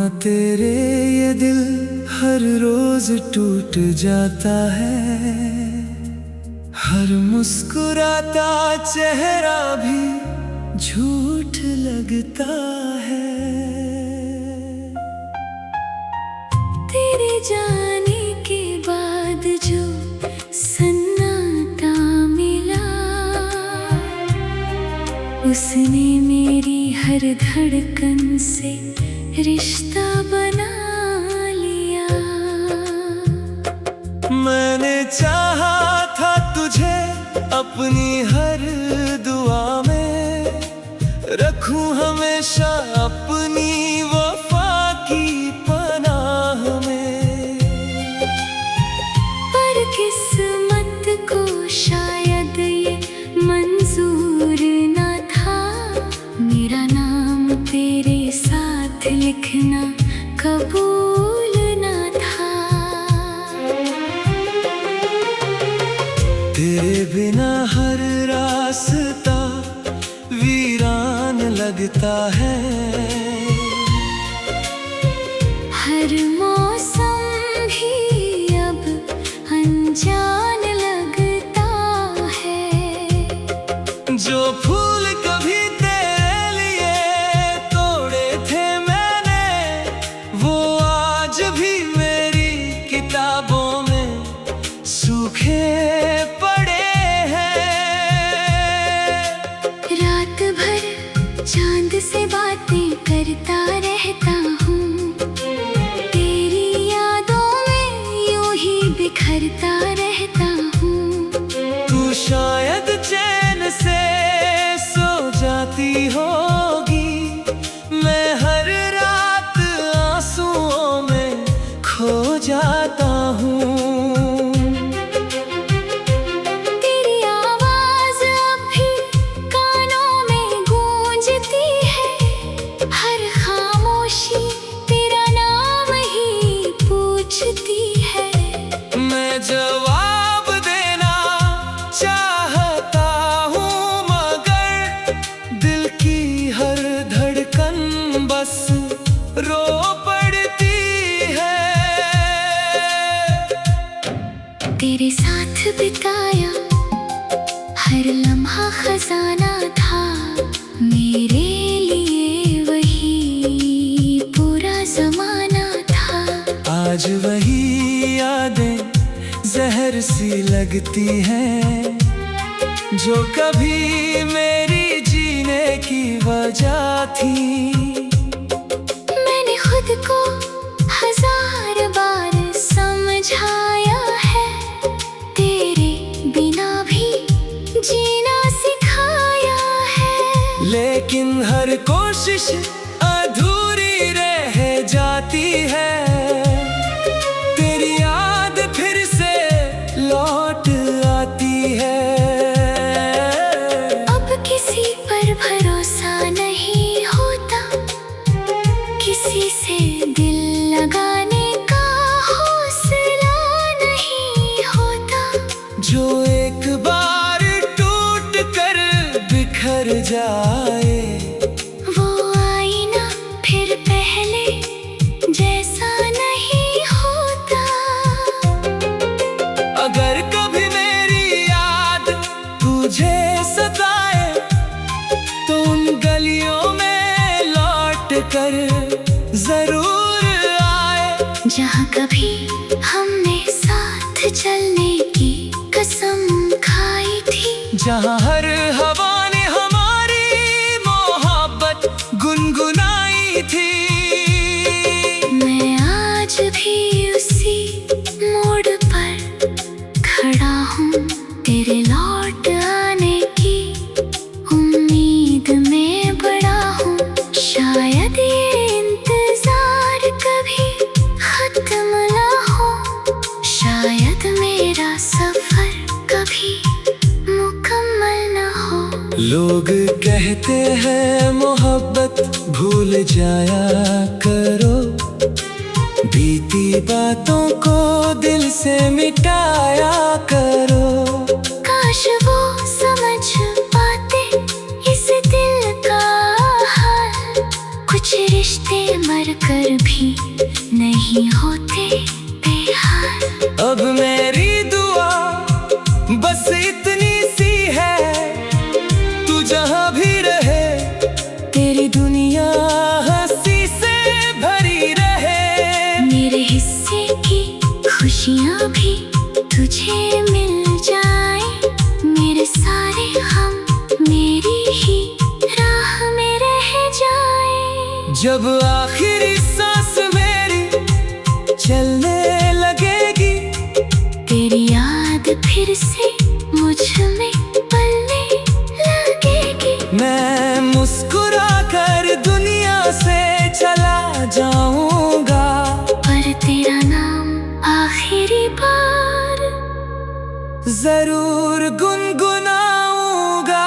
तेरे ये दिल हर रोज टूट जाता है, हर मुस्कुराता चेहरा भी झूठ लगता है। तेरे जाने के बाद जो सन्नाटा मिला, उसने मेरी हर धड़कन से रिश्ता बना लिया। मैंने चाहा था तुझे अपनी हर दुआ में, रखूं हमेशा अपनी वफा की पनाह में। पर किस्मत को शायद ये मंजूर न था, मेरा नाम तेरे साथ लिखना कबूल न था। तेरे बिना हर रास्ता वीरान लगता है, हर मौसम भी अब अनजान लगता है। जो फूल कभी तेरे लिए तोड़े थे मैंने, वो आज भी मेरी किताबों में सूखे पड़े हैं। रात भर चांद से बातें करता रहता हूँ, तेरी यादों में यूं ही बिखरता रहता हूँ। तू शायद चैन से सो जाती होगी, मैं हर रात आंसुओं में खो जाता हूँ। तेरी आवाज अब भी कानों में गूंजती है, हर खामोशी तेरा नाम ही पूछती है। मैं जवाब देना चाहता हूँ, मगर दिल की हर धड़कन बस रो पड़ती है। तेरे साथ बिताया हर लम्हा खजाना था, मेरे लिए वही पूरा जमाना था। आज वही यादें जहर सी लगती हैं, जो कभी मेरी जीने की वजह थी। मैंने खुद को हजार बार समझाया है, तेरे बिना भी जीना सिखाया है। लेकिन हर कोशिश अधूरी रह जाती है, तेरी याद फिर से लौट आती है। अब किसी पर भरोसा नहीं होता, किसी से दिल लगाने का हौसला नहीं होता। जो एक बार टूट कर बिखर जाए, वो आईना फिर पहले जैसा नहीं होता। अगर कभी मेरी याद तुझे सताए, तो उन गलियों में लौट कर जरूर आए, जहाँ कभी हमने साथ चलने की कसम खाई थी, जहाँ हर हवा ने हमारी मोहब्बत गुनगुनाई थी। मैं आज भी उसी मोड़ पर खड़ा हूँ, तेरे लौट आने की उम्मीद में बड़ा हूँ। शायद ये इंतजार कभी खत्म ना हो, शायद मेरा सफर कभी मुकम्मल ना हो। लोग कहते हैं मोहब्बत भूल जाया करो, बीती बातों को दिल से मिटाया करो। काश वो समझ पाते इस दिल का हाल, कुछ रिश्ते मर कर भी जब आखिरी सांस मेरी चलने लगेगी, तेरी याद फिर से मुझ में पलने लगेगी। मैं मुस्कुरा कर दुनिया से चला जाऊंगा, पर तेरा नाम आखिरी बार जरूर गुनगुनाऊंगा।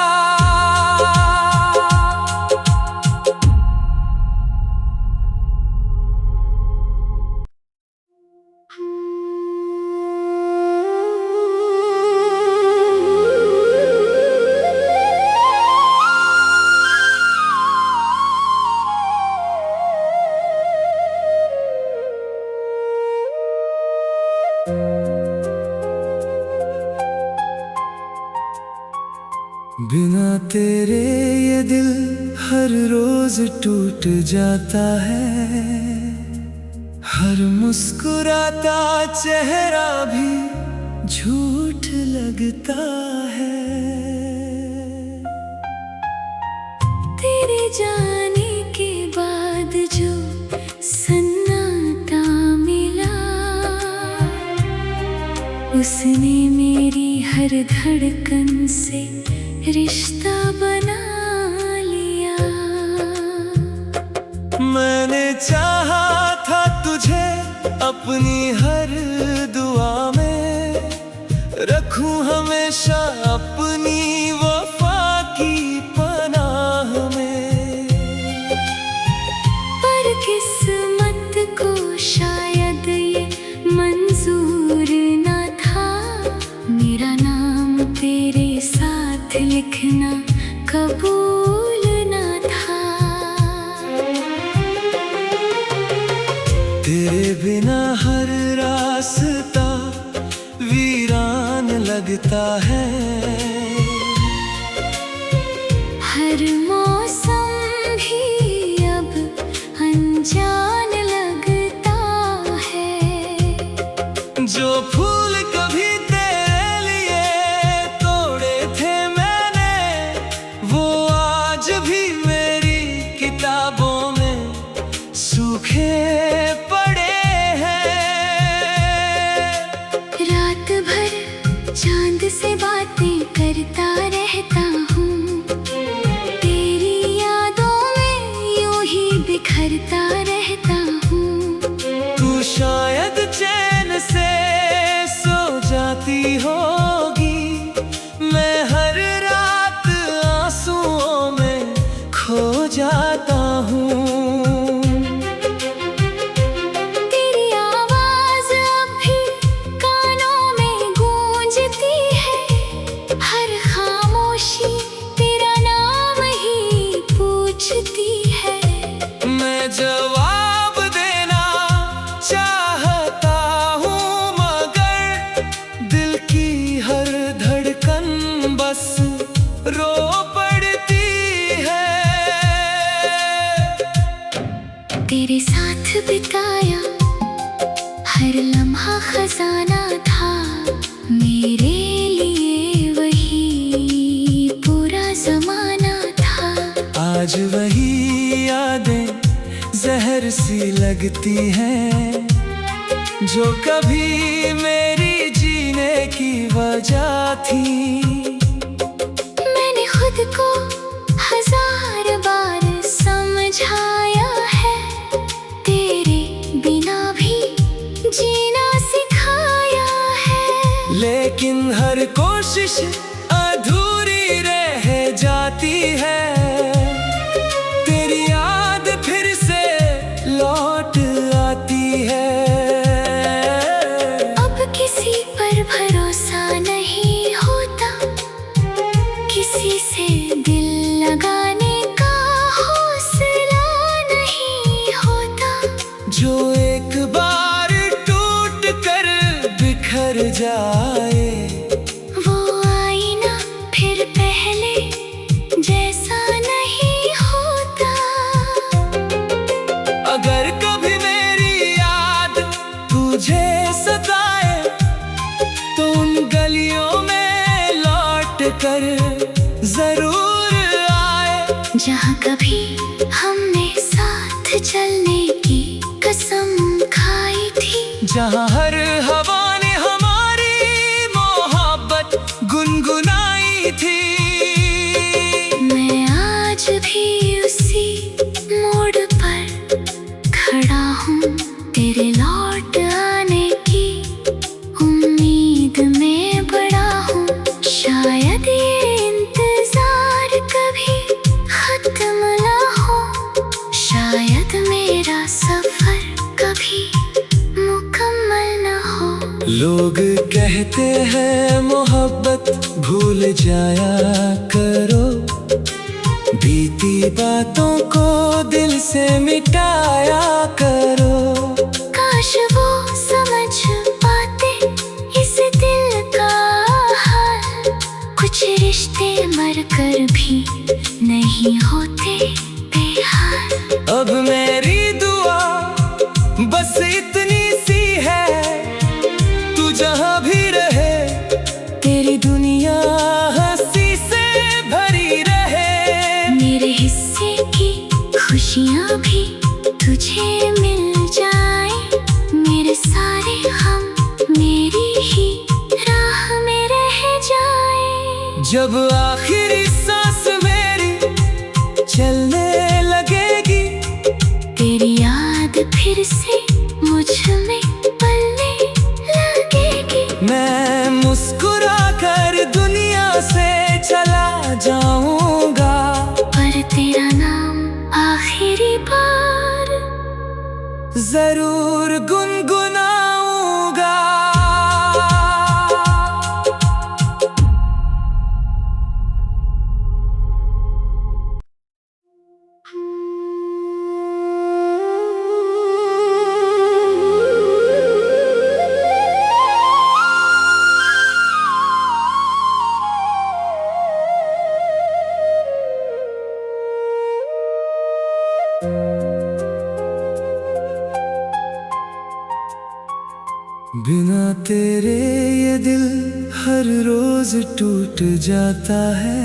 बिना तेरे ये दिल हर रोज टूट जाता है, हर मुस्कुराता चेहरा भी झूठ लगता है। तेरे जाने के बाद जो सन्नाटा मिला, उसने मेरी हर धड़कन से रिश्ता बना लिया। मैंने चाहा था तुझे अपनी हर दुआ में, रखूं हमेशा अपनी वफा की पनाह में। पर किस्मत को शायद ये मंजूर न था, मेरा नाम तेरे साथ लिखना कबूल न था। तेरे बिना हर रास्ता वीरान लगता है, हर मौसम भी अब अनजान लगता है। जो फूल कभी तेरे लिए तोड़े थे मैंने, वो आज भी मेरी किताबों में सूखे पड़े हैं। रात भर चांद से बातें करता रहता हूँ, तेरी यादों में यूं ही बिखरता रहता हूँ। तू शायद चैन से सो जाती होगी, मैं हर रात आंसुओं में खो जाता हूँ। तेरी आवाज अब भी कानों में गूंजती है, हर खामोशी तेरा नाम ही पूछती है। मैं जवाब देना चाहता हूँ, मगर दिल की हर धड़कन बस रो पड़ती है। तेरे साथ बिताया हर लम्हा खजाना था, मेरे लिए वही पूरा जमाना था। आज वही यादें जहर सी लगती हैं, जो कभी मेरी जीने की वजह थी। मैंने खुद को हजार बार समझाया है, तेरे बिना भी जीना सिखाया है। लेकिन हर कोशिश अधूरी रह जाती है, तेरी याद फिर से लौट आती है। अब किसी पर भरोसा नहीं होता, किसी से दिल लगाने का हौसला नहीं होता। जो एक बार टूट कर बिखर जाए, वो आईना फिर पहले जैसा नहीं होता। अगर कभी मेरी याद तुझे सताए, तो उन गलियों में लौट कर जरूर आए, जहाँ कभी हमने साथ चलने की कसम खाई थी, जहाँ हर हवा ने हमारी मोहब्बत गुनगुनाई थी। मैं आज भी उसी मोड़ पर खड़ा हूँ, तेरे लौट आने की उम्मीद में बड़ा हूँ। शायद ये इंतजार कभी खत्म ना हो, शायद मेरा सफर कभी मुकम्मल ना हो। लोग कहते हैं मोहब्बत भूल जाया करो, बीती बातों को दिल से मिटाया करो। काश वो समझ पाते इस दिल का हाल, कुछ रिश्ते मरकर भी नहीं होते बेहाल। अब मेरी दुआ बस इतनी सी है, तू जहाँ भी रहे तेरी दुनिया हंसी से भरी रहे। मेरे हिस्से की खुशियाँ भी तुझे मिल जाए, मेरे सारे हम मेरी ही राह में रह जाए। जब आखिरी सांस मेरी चलने लगेगी, तेरी याद फिर से मुझ में पलने लगेगी। मैं मुस्कुरा कर दुनिया से चला जाऊंगा, पर तेरा नाम आखिरी बार जरूर गुनगुनाऊंगा। बिना तेरे ये दिल हर रोज टूट जाता है,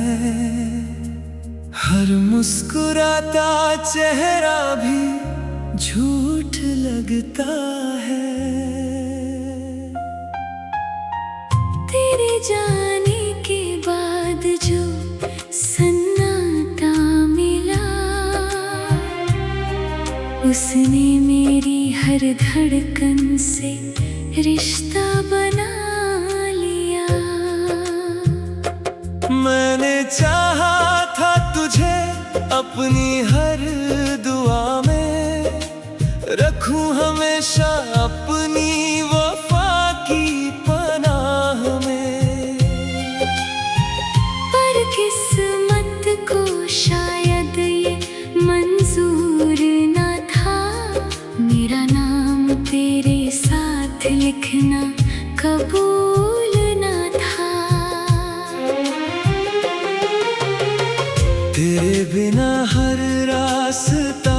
हर मुस्कुराता चेहरा भी झूठ लगता है। तेरे जाने के बाद जो सन्नाटा मिला, उसने मेरी हर धड़कन से रिश्ता बना लिया। मैंने चाहा था तुझे अपनी हर दुआ में, रखूं हमेशा अपनी वफा की पनाह में। पर किस्मत को शायद ये मंजूर ना था, मेरा नाम तेरे साथ लिखना कबूल ना था। तेरे बिना हर रास्ता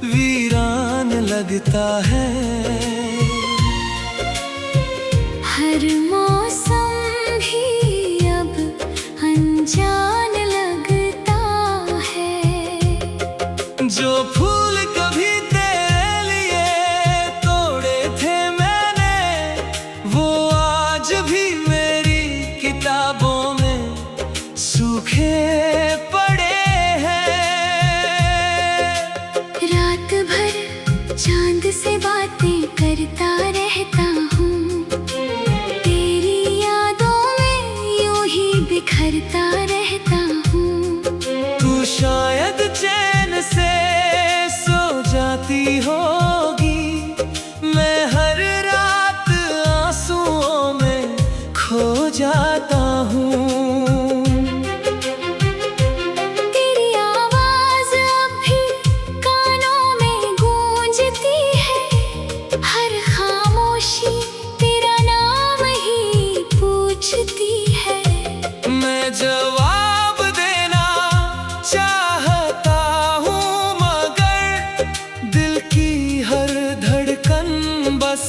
वीरान लगता है, हर मौसम भी अब अनजान लगता है। जो फूल कभी तेरे लिए तोड़े थे मैंने, वो आज भी मेरी किताबों में सूखे पड़े हैं। रात भर चांद से बातें करता रहता हूँ, तेरी यादों में यूं ही बिखरता रहता हूँ। तू शायद चैन से सो जाती होगी, मैं हर रात आंसुओं में खो जाता हूँ। तेरी आवाज अब भी कानों में गूंजती है, हर खामोशी तेरा नाम ही पूछती है। मैं जवाब देना चाहता हूँ, मगर दिल की हर धड़कन बस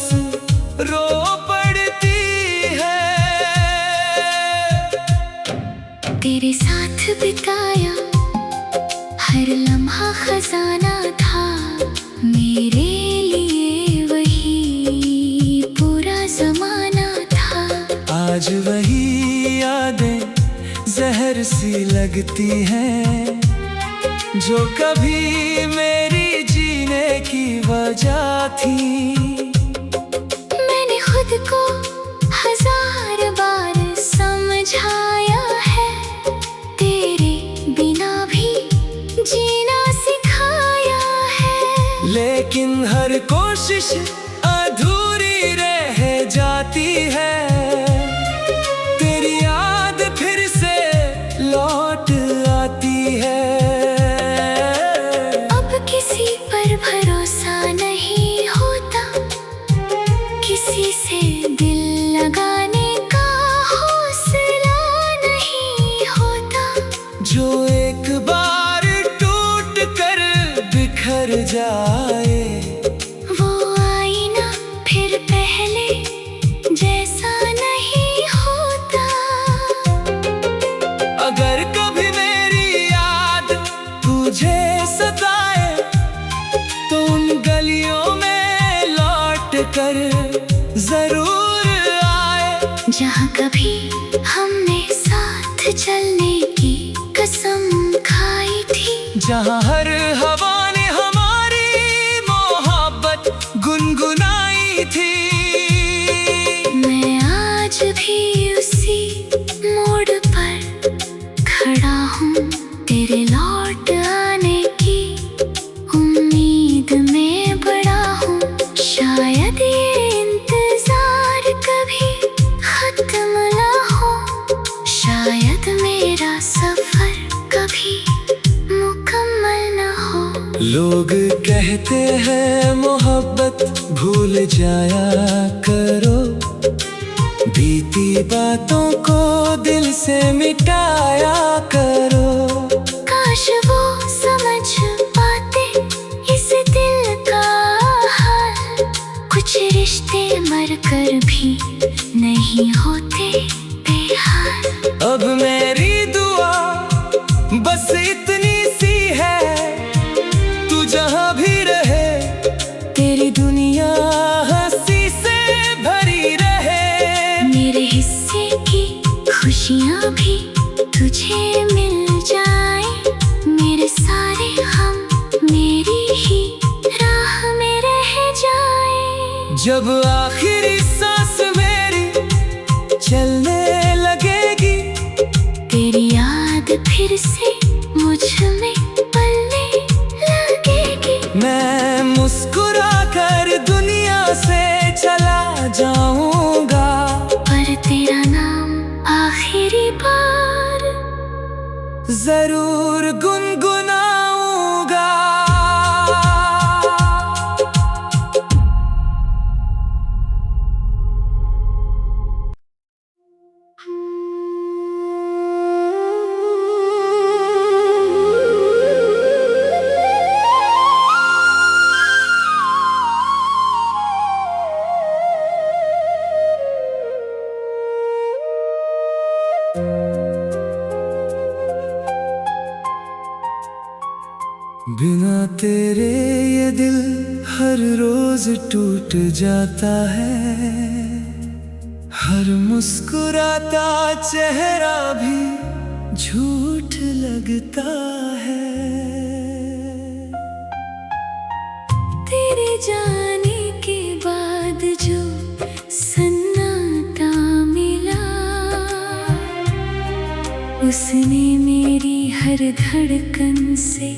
रो पड़ती है। तेरे साथ बिताया हर लम्हा खजाना था, मेरे लिए वही पूरा जमाना था। आज वही यादें जहर सी लगती हैं, जो कभी मेरी जीने की वजह थी। मैंने खुद को हजार बार समझाया है, तेरे बिना भी जीना सिखाया है। लेकिन हर कोशिश अधूरी रह जाती है, तेरी याद फिर से लौट आती है। अब किसी पर भरोसा नहीं होता, किसी से दिल लगाने का हौसला नहीं होता। जो एक बार टूट कर बिखर जाए, वो आईना फिर पहले जैसा नहीं होता। अगर कभी मेरी याद तुझे सताए, तो उन गलियों में लौट कर जरूर आए, जहाँ कभी हमने साथ चलने की कसम खाई थी। जहाँ हर हवा ने हमारी मोहब्बत गुनगुनाई थी। मैं आज भी उसी मोड़ पर खड़ा हूँ, तेरे लौट आने की उम्मीद में बड़ा हूँ। शायद ये इंतजार कभी खत्म ना हो, शायद मेरा सफर कभी मुकम्मल ना हो। लोग कहते हैं मोहब्बत भूल जाया करो, बीती बातों को दिल से मिटाया करो। काश वो समझ पाते इस दिल का हाल, कुछ रिश्ते मर कर भी नहीं होते बेहाल। अब मेरी दुआ बस इतनी सी है, तू जहाँ भी रहे तेरी दुनिया हंसी से भरी रहे। मेरे हिस्से की खुशियाँ भी तुझे मिल जाए, मेरे सारे हम मेरी ही राह में रह जाए। जब आखिरी सांस मेरी चलने लगेगी, तेरी याद फिर से मुझ में पलने लगेगी। मैं मुस्कुरा कर दुनिया से चला जाऊंगा, पर तेरा नाम आखिरी बार जरूर गुनगुनाऊंगा। बिना तेरे ये दिल हर रोज टूट जाता है, हर मुस्कुराता चेहरा भी झूठ लगता है। तेरे जाने के बाद जो सन्नाटा मिला, उसने मेरी हर धड़कन से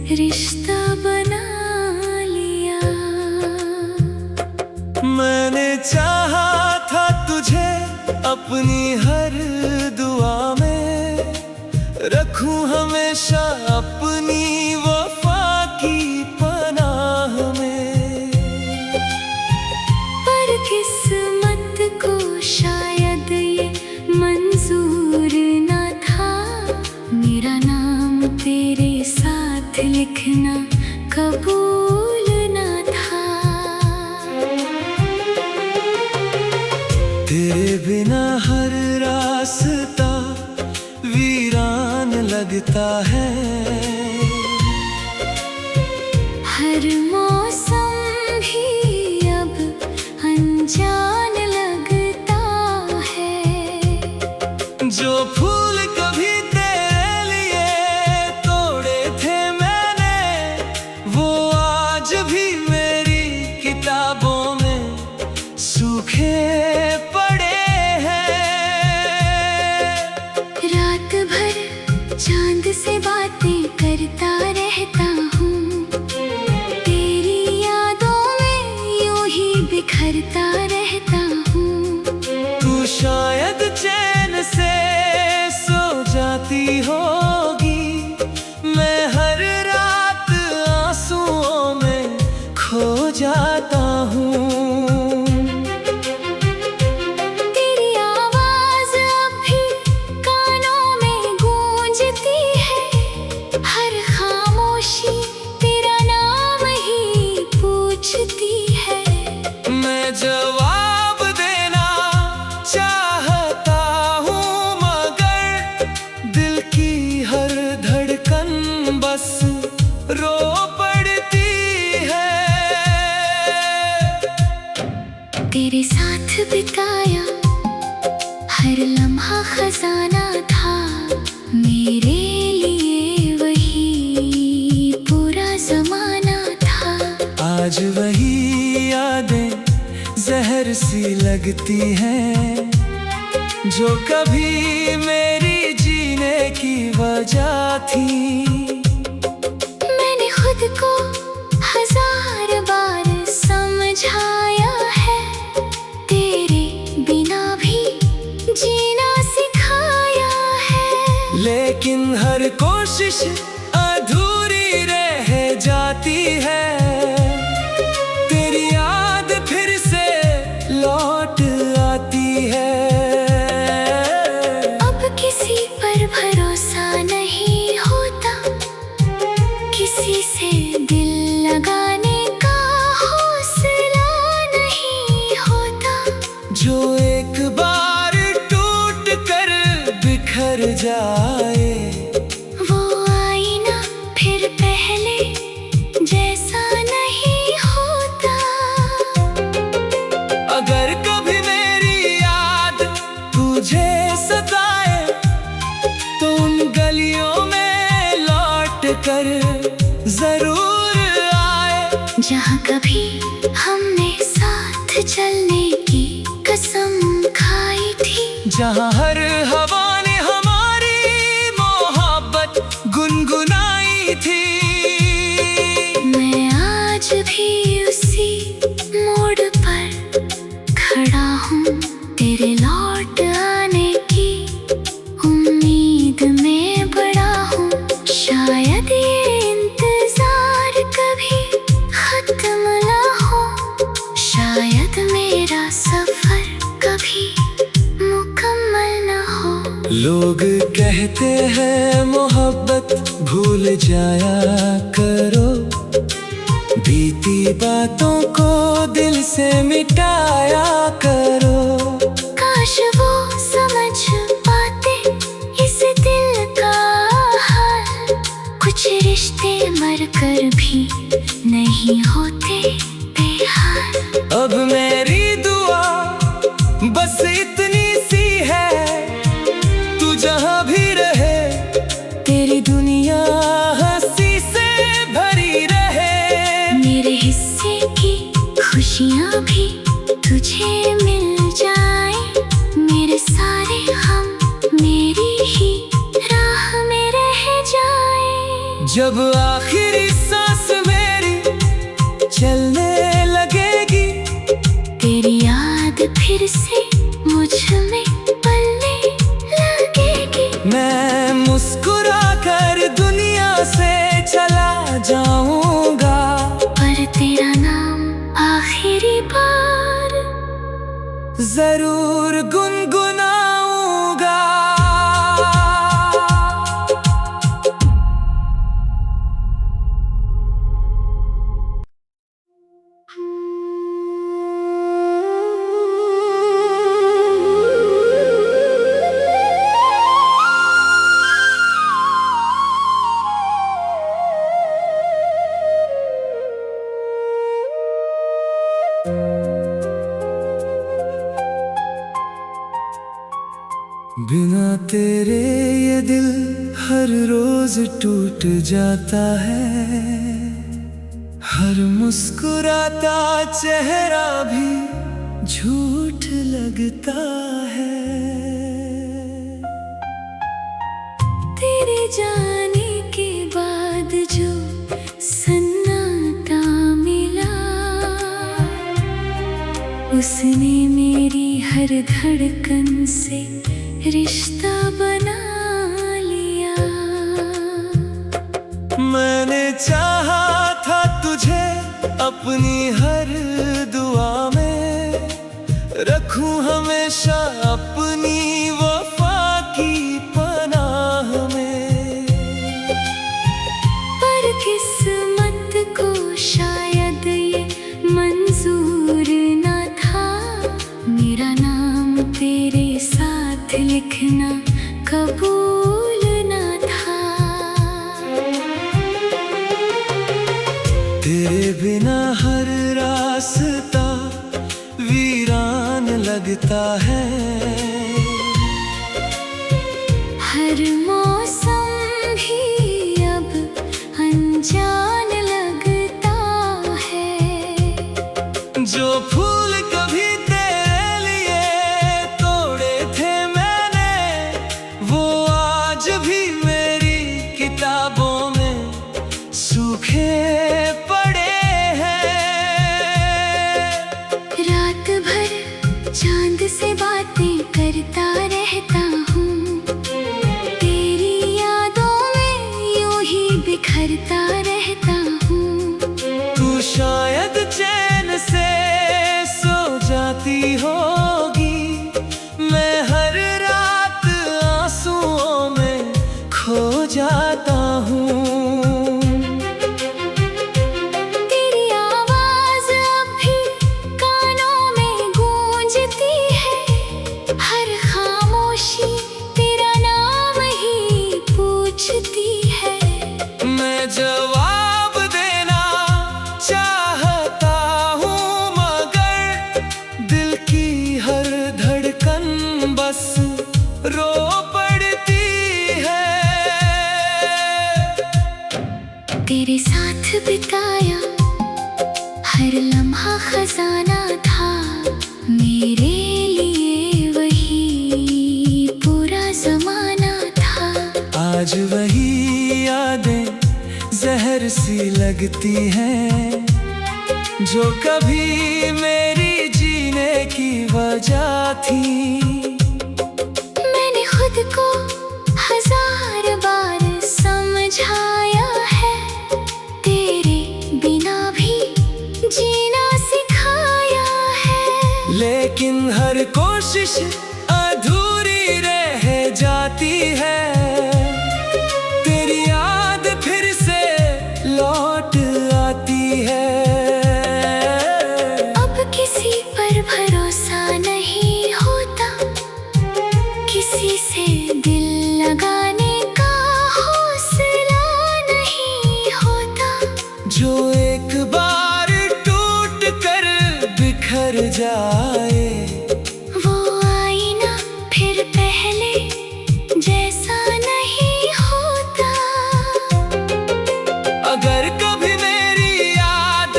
रिश्ता बना लिया। मैंने चाहा था तुझे अपनी हर दुआ में, रखूं हमेशा अपनी वफा की पनाह में। पर किस्मत को शायद ये मंजूर ना था, मेरा नाम तेरे साथ लिखना कबूल ना था। तेरे बिना हर रास्ता वीरान लगता है, हर मौसम तुझसे बातें करता रहता हूँ, तेरी यादों में यूं ही बिखरता रहता हूँ। तू शायद चैन से सो जाती होगी, मैं हर रात आंसुओं में खो जाता हूँ। तेरी आवाज अब भी कानों में गूंजती है, हर खामोशी तेरा नाम ही पूछती है। मैं जवाब देना चाहता हूँ, मगर दिल की हर धड़कन बस रो पड़ती है। तेरे साथ बिताया हर लम्हा खजाना था, मेरे लिए वही पूरा जमाना था। आज वही यादें जहर सी लगती हैं, जो कभी मेरी जीने की वजह थी। मैंने खुद को हजार बार समझाया है, तेरे बिना भी जीना सिखाया है। लेकिन हर कोशिश अधूरी रह जाती है, तेरी याद फिर से लौट आती है। अब किसी पर भरोसा नहीं होता, किसी से दिल लगाने का हौसला नहीं होता। जो एक बार टूट कर बिखर जाए, वो आईना फिर पहले जैसा नहीं होता। अगर कभी मेरी याद तुझे सताए, तो उन गलियों में लौट कर जरूर आए, जहाँ कभी हमने साथ चलने की कसम खाई थी, जहाँ हर हवा ने हमारी मोहब्बत गुनगुनाई थी। मैं आज भी उसी मोड़ पर खड़ा हूँ, तेरे लौट आने की उम्मीद में बड़ा हूँ। शायद ये इंतजार कभी खत्म ना हो, शायद मेरा सफर कभी मुकम्मल ना हो। लोग कहते हैं मोहब्बत भूल जाया करो, बीती बातों को दिल से मिटाया करो। काश वो समझ पाते इस दिल का हाल, कुछ रिश्ते मरकर भी नहीं होते बेहाल। अब मेरी दुआ बस इतनी सी है, तू जहाँ भी रहे तेरी दुनिया हंसी से भरी रहे। मेरे हिस्से की खुशियाँ भी तुझे मिल जाए, मेरे सारे हम मेरी ही राह में रह जाए। जब आखिरी सांस मेरी चलने लगेगी, तेरी याद फिर से मुझ में पलने लगेगी। मैं मुस्कुरा कर दुनिया से चला जाऊंगा, पर तेरा नाम आखिरी बार जरूर गुनगुनाऊंगा। बिना तेरे ये दिल हर रोज टूट जाता है, हर मुस्कुराता चेहरा भी झूठ लगता है। तेरे जान उसने मेरी हर धड़कन से रिश्ता बना लिया। मैंने चाहा था तुझे अपनी हर दुआ में, रखूं हमेशा अपनी वफा की पनाह में। पर किस्मत को शायद ये मंजूर न था, मेरा नाम तेरे साथ लिखना कबूल न था। तेरे बिना हर रास्ता वीरान लगता है, हर मौसम भी अब अनजान लगता है। जो फूल कभी तेरे लिए तोड़े थे मैंने, वो आज भी मेरी किताबों में सूखे पड़े हैं। रात भर चांद से बातें करता रहता हूँ, तेरी यादों में यूं ही बिखरता रहता हूँ। तू शायद चैन से सो जाती होगी, मैं हर रात आंसुओं में खो जाता हूँ। तेरी आवाज अब भी कानों में गूंजती है, हर खामोशी तेरा नाम ही पूछती है। मैं जवाब देना चाहता हूँ, मगर दिल की हर धड़कन बस रो पड़ती है। तेरे साथ बिताया हर लम्हा खजाना था, मेरे लिए वही पूरा जमाना था। आज वही यादें जहर सी लगती हैं, जो कभी मेरी जीने की वजह थी। मैंने खुद को हजार बार समझाया है, तेरे बिना भी जीना सिखाया है। लेकिन हर कोशिश अधूरी रह जाती है, तेरी याद फिर से लौट आती है। अब किसी पर भरोसा नहीं होता, किसी से दिल लगाने का हौसला नहीं होता। जो एक बार टूट कर बिखर जाए, वो आईना फिर पहले जैसा नहीं होता। अगर कभी मेरी याद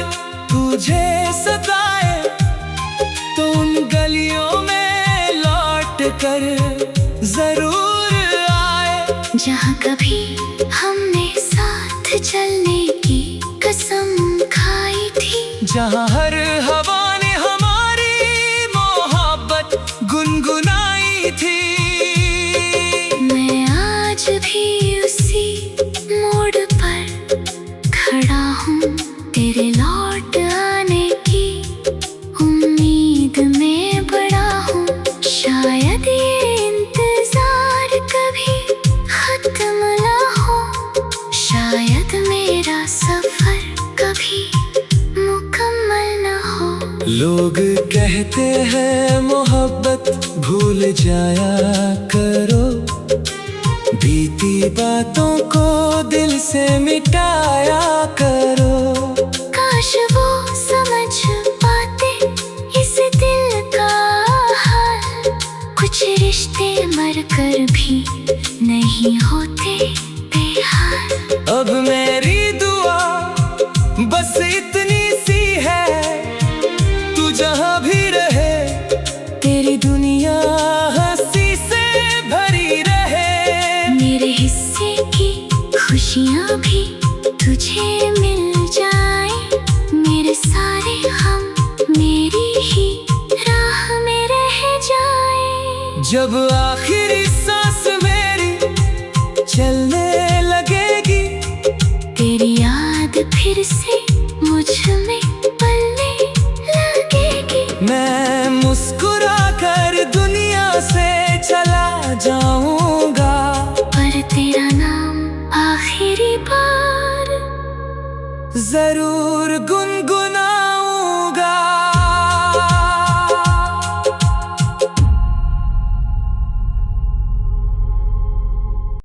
तुझे सताए, तो उन गलियों में लौट कर जरूर आए, जहाँ कभी हमने साथ चलने की कसम खाई थी, जहाँ हर हवा ने हमारी मोहब्बत गुनगुनाई थी। मैं आज भी उसी मोड़ पर खड़ा हूँ, तेरे लौट आने की उम्मीद में बड़ा हूँ। शायद ये इंतजार कभी खत्म ना हो, शायद मेरा सफर कभी मुकम्मल ना हो। लोग कहते हैं मोहब्बत भूल जाया करो, बीती बातों को दिल से मिटाया करो। काश वो समझ पाते इस दिल का हाल, कुछ रिश्ते मर कर भी नहीं होते बेहाल। अब मेरी दुआ बस इतनी सी है, तू जहाँ भी रहे तेरी दुनिया हंसी से भरी रहे। मेरे हिस्से की खुशियाँ भी तुझे मिल जाए, मेरे सारे हम मेरी ही राह जरूर